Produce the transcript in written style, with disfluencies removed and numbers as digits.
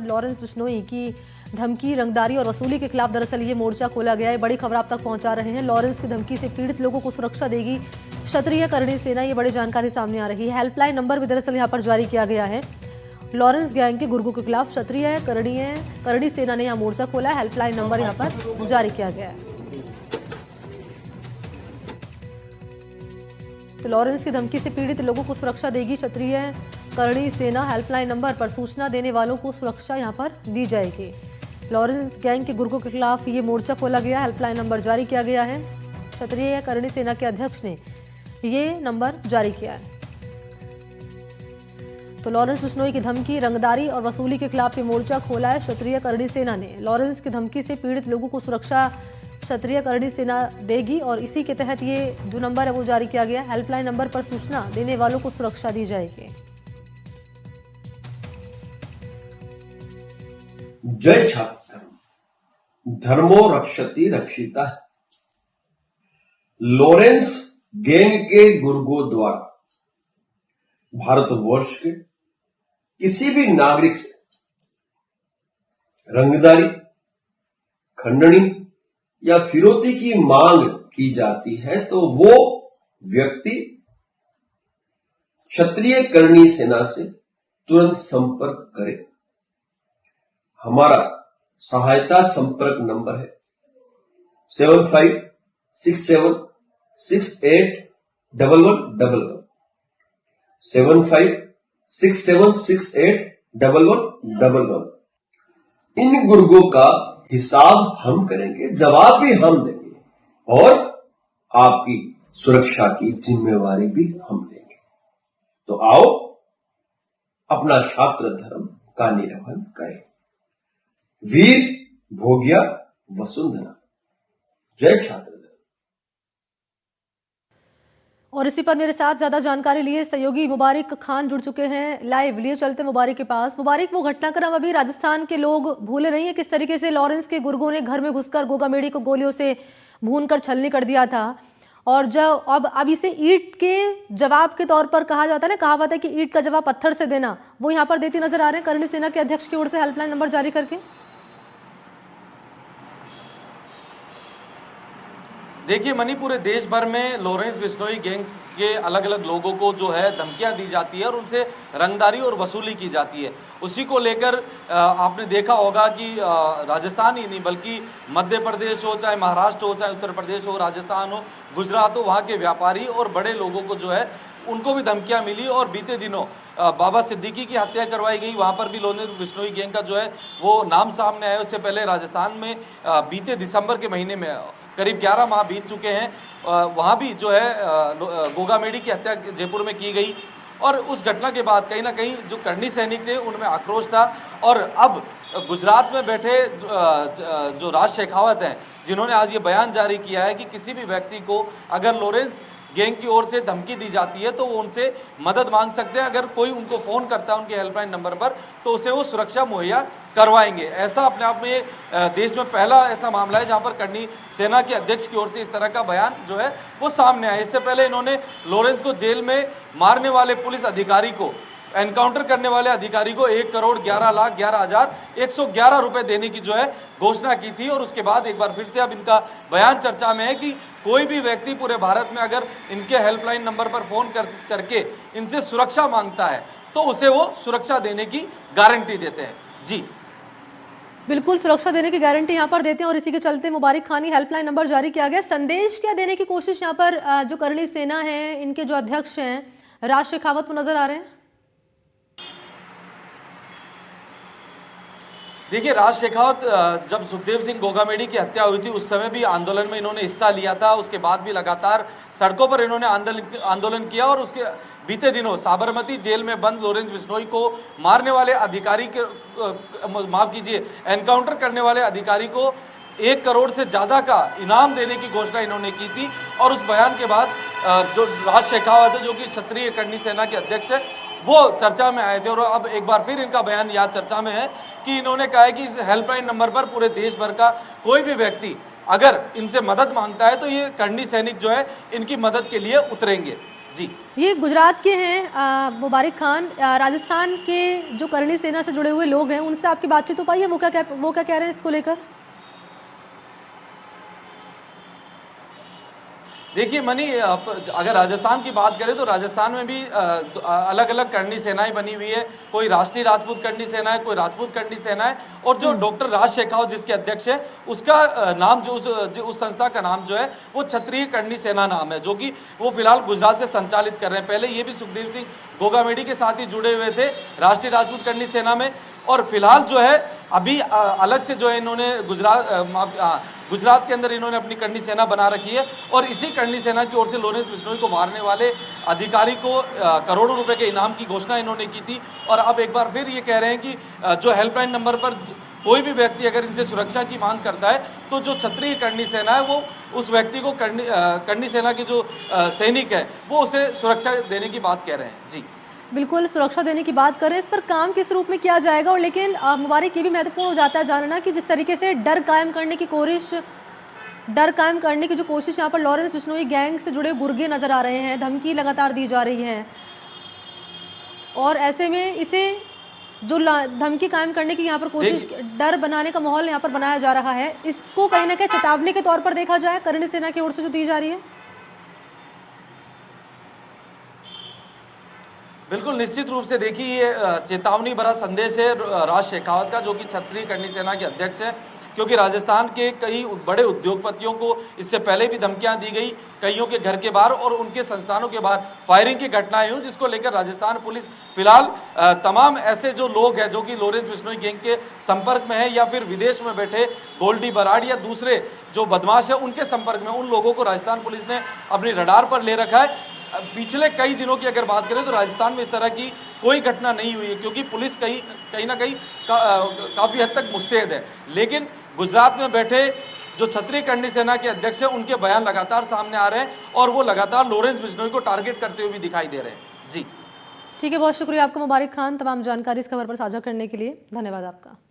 Lawrence Bishnoi की धमकी, रंगदारी और वसूली के खिलाफ दरअसल ये मोर्चा खोला गया है। बड़ी खबर आप तक पहुंचा रहे हैं। लॉरेंस की धमकी से पीड़ित लोगों को सुरक्षा देगी क्षत्रिय करणी सेना, ये बड़ी जानकारी सामने आ रही है। हेल्पलाइन नंबर भी दरअसल यहां पर जारी किया गया है। लॉरेंस गैंग के गुर्गों के खिलाफ क्षत्रिय करणी सेना ने यहां मोर्चा खोला है। हेल्पलाइन नंबर यहां पर जारी किया गया है। तो लॉरेंस की धमकी से पीड़ित लोगों को सुरक्षा देगी क्षत्रिय करणी सेना। हेल्पलाइन नंबर पर सूचना देने वालों को सुरक्षा यहां पर दी जाएगी। लॉरेंस गैंग के गुर्गों के खिलाफ ये मोर्चा खोला गया। हेल्पलाइन नंबर जारी किया गया है। क्षत्रिय करणी सेना के अध्यक्ष ने ये नंबर जारी किया है। तो लॉरेंस बिश्नोई की धमकी, रंगदारी और वसूली के खिलाफ ये मोर्चा खोला है क्षत्रिय करणी सेना ने। लॉरेंस की धमकी से पीड़ित लोगों को सुरक्षा क्षत्रिय करणी सेना देगी और इसी के तहत ये जो नंबर है वो जारी किया गया। हेल्पलाइन नंबर पर सूचना देने वालों को सुरक्षा दी जाएगी। जय छात्र धर्मो रक्षति रक्षिता। लॉरेंस गैंग के गुर्गों द्वारा भारतवर्ष के किसी भी नागरिक से रंगदारी, खंडनी या फिरौती की मांग की जाती है तो वो व्यक्ति क्षत्रिय करणी सेना से तुरंत संपर्क करे। हमारा सहायता संपर्क नंबर है 7567681111 7567681111। इन गुर्गों का हिसाब हम करेंगे, जवाब भी हम देंगे और आपकी सुरक्षा की जिम्मेवारी भी हम लेंगे। तो आओ अपना छात्र धर्म का निर्वहन करें। वीर भोग्या वसुंधरा। जय छात्र। और इसी पर मेरे साथ ज्यादा जानकारी लिए सहयोगी मुबारिक खान जुड़ चुके हैं लाइव। लिए चलते मुबारिक के पास। मुबारिक, वो घटनाक्रम अभी राजस्थान के लोग भूले नहीं है, किस तरीके से लॉरेंस के गुर्गों ने घर में घुसकर गोगामेडी को गोलियों से भूनकर छलनी कर दिया था। और जब अब इसे ईंट के जवाब के तौर पर कहा जाता है ना, कहावत है कि ईंट का जवाब पत्थर से देना, वो यहाँ पर देती नजर आ रहे हैं करणी सेना के अध्यक्ष की ओर से हेल्पलाइन नंबर जारी करके। देखिए मनी, पूरे देश भर में लॉरेंस बिश्नोई गैंग्स के अलग अलग लोगों को जो है धमकियां दी जाती है और उनसे रंगदारी और वसूली की जाती है। उसी को लेकर आपने देखा होगा कि राजस्थान ही नहीं बल्कि मध्य प्रदेश हो, चाहे महाराष्ट्र हो, चाहे उत्तर प्रदेश हो, राजस्थान हो, गुजरात हो, वहाँ के व्यापारी और बड़े लोगों को जो है उनको भी धमकियां मिली। और बीते दिनों बाबा सिद्दीकी की हत्या करवाई गई, वहाँ पर भी लॉरेंस बिश्नोई गैंग का जो है वो नाम सामने आया। उससे पहले राजस्थान में बीते दिसंबर के महीने में करीब 11 माह बीत चुके हैं, वहाँ भी जो है गोगामेडी की हत्या जयपुर में की गई। और उस घटना के बाद कहीं ना कहीं जो करणी सैनिक थे उनमें आक्रोश था। और अब गुजरात में बैठे जो राज शेखावत हैं, जिन्होंने आज ये बयान जारी किया है कि किसी भी व्यक्ति को अगर लॉरेंस गैंग की ओर से धमकी दी जाती है तो वो उनसे मदद मांग सकते हैं। अगर कोई उनको फ़ोन करता है उनके हेल्पलाइन नंबर पर तो उसे वो सुरक्षा मुहैया करवाएंगे। ऐसा अपने आप में देश में पहला ऐसा मामला है जहां पर करणी सेना के अध्यक्ष की ओर से इस तरह का बयान जो है वो सामने आया। इससे पहले इन्होंने लॉरेंस को जेल में मारने वाले पुलिस अधिकारी को, एनकाउंटर करने वाले अधिकारी को 1,11,11,111 रुपए देने की जो है घोषणा की थी। और उसके बाद एक बार फिर से अब इनका बयान चर्चा में है कि कोई भी व्यक्ति पूरे भारत में अगर इनके हेल्पलाइन नंबर पर फोन करके इनसे सुरक्षा मांगता है तो उसे वो सुरक्षा देने की गारंटी देते हैं। जी बिल्कुल, सुरक्षा देने की गारंटी यहाँ पर देते हैं। और इसी के चलते मुबारिक खानी हेल्पलाइन नंबर जारी किया गया। संदेश क्या देने की कोशिश यहाँ पर जो करणी सेना है, इनके जो अध्यक्ष हैं राज शेखावत, वो नजर आ रहे हैं। देखिए, राज शेखावत जब सुखदेव सिंह गोगामेडी की हत्या हुई थी उस समय भी आंदोलन में इन्होंने हिस्सा लिया था। उसके बाद भी लगातार सड़कों पर इन्होंने आंदोलन किया। और उसके बीते दिनों साबरमती जेल में बंद लॉरेंस बिश्नोई को मारने वाले अधिकारी के माफ कीजिए एनकाउंटर करने वाले अधिकारी को 1 करोड़ से ज़्यादा का इनाम देने की घोषणा इन्होंने की थी। और उस बयान के बाद जो राज शेखावत है, जो कि क्षत्रिय करणी सेना के अध्यक्ष है, वो चर्चा में आए थे। और अब एक बार फिर इनका बयान यहाँ चर्चा में है कि इन्होंने कहा है कि इस हेल्पलाइन नंबर पर पूरे देश भर का कोई भी व्यक्ति अगर इनसे मदद मांगता है तो ये करणी सैनिक जो है इनकी मदद के लिए उतरेंगे। जी। ये गुजरात के हैं मुबारिक खान। राजस्थान के जो करणी सेना से जुड़े हुए लोग हैं उनसे आपकी बातचीत हो पाई है? वो क्या कह रहे हैं इसको लेकर? देखिए मनी, अगर राजस्थान की बात करें तो राजस्थान में भी अलग अलग करणी सेनाएं बनी हुई है। कोई राष्ट्रीय राजपूत करणी सेना है, कोई राजपूत करणी सेना है, और जो डॉक्टर राज शेखावत जिसके अध्यक्ष है उसका नाम जो उस संस्था का नाम जो है वो क्षत्रिय करणी सेना नाम है, जो कि वो फिलहाल गुजरात से संचालित कर रहे हैं। पहले ये भी सुखदेव सिंह गोगामेडी के साथ ही जुड़े हुए थे राष्ट्रीय राजपूत करणी सेना में, और फिलहाल जो है अभी अलग से जो है इन्होंने गुजरात के अंदर इन्होंने अपनी करणी सेना बना रखी है, और इसी करणी सेना की ओर से लॉरेंस बिश्नोई को मारने वाले अधिकारी को करोड़ों रुपए के इनाम की घोषणा इन्होंने की थी। और अब एक बार फिर ये कह रहे हैं कि जो हेल्पलाइन नंबर पर कोई भी व्यक्ति अगर इनसे सुरक्षा की मांग करता है तो जो क्षत्रिय करणी सेना है वो उस व्यक्ति को करणी सेना के जो सैनिक है वो उसे सुरक्षा देने की बात कह रहे हैं। जी बिल्कुल, सुरक्षा देने की बात करें, इस पर काम किस रूप में किया जाएगा? और लेकिन मुबारिक, ये भी महत्वपूर्ण हो जाता है जानना कि जिस तरीके से डर कायम करने की जो कोशिश यहाँ पर लॉरेंस बिश्नोई गैंग से जुड़े गुर्गे नजर आ रहे हैं, धमकी लगातार दी जा रही है, और ऐसे में इसे जो धमकी कायम करने की यहाँ पर कोशिश, डर बनाने का माहौल यहाँ पर बनाया जा रहा है, इसको कहीं ना कहीं चेतावनी के तौर पर देखा जाए करणी सेना की ओर से जो दी जा रही है? बिल्कुल, निश्चित रूप से देखिए ये चेतावनी भरा संदेश है राज शेखावत का, जो कि क्षत्रिय करणी सेना के अध्यक्ष हैं, क्योंकि राजस्थान के कई बड़े उद्योगपतियों को इससे पहले भी धमकियां दी गई, कईयों के घर के बाहर और उनके संस्थानों के बाहर फायरिंग की घटनाएं हुई, जिसको लेकर राजस्थान पुलिस फिलहाल तमाम ऐसे जो लोग हैं जो कि लॉरेंस बिश्नोई गैंग के संपर्क में है या फिर विदेश में बैठे गोल्डी बराड़ या दूसरे जो बदमाश है उनके संपर्क में, उन लोगों को राजस्थान पुलिस ने अपनी रडार पर ले रखा है। पिछले कई दिनों की अगर बात करें तो राजस्थान में इस तरह की कोई घटना नहीं हुई है, क्योंकि पुलिस कहीं ना कहीं काफ़ी हद तक मुस्तैद है। लेकिन गुजरात में बैठे जो क्षत्रिय करणी सेना के अध्यक्ष हैं उनके बयान लगातार सामने आ रहे हैं और वो लगातार लॉरेंस बिश्नोई को टारगेट करते हुए भी दिखाई दे रहे हैं। जी ठीक है, बहुत शुक्रिया आपका मुबारिक खान, तमाम जानकारी इस खबर पर साझा करने के लिए। धन्यवाद आपका।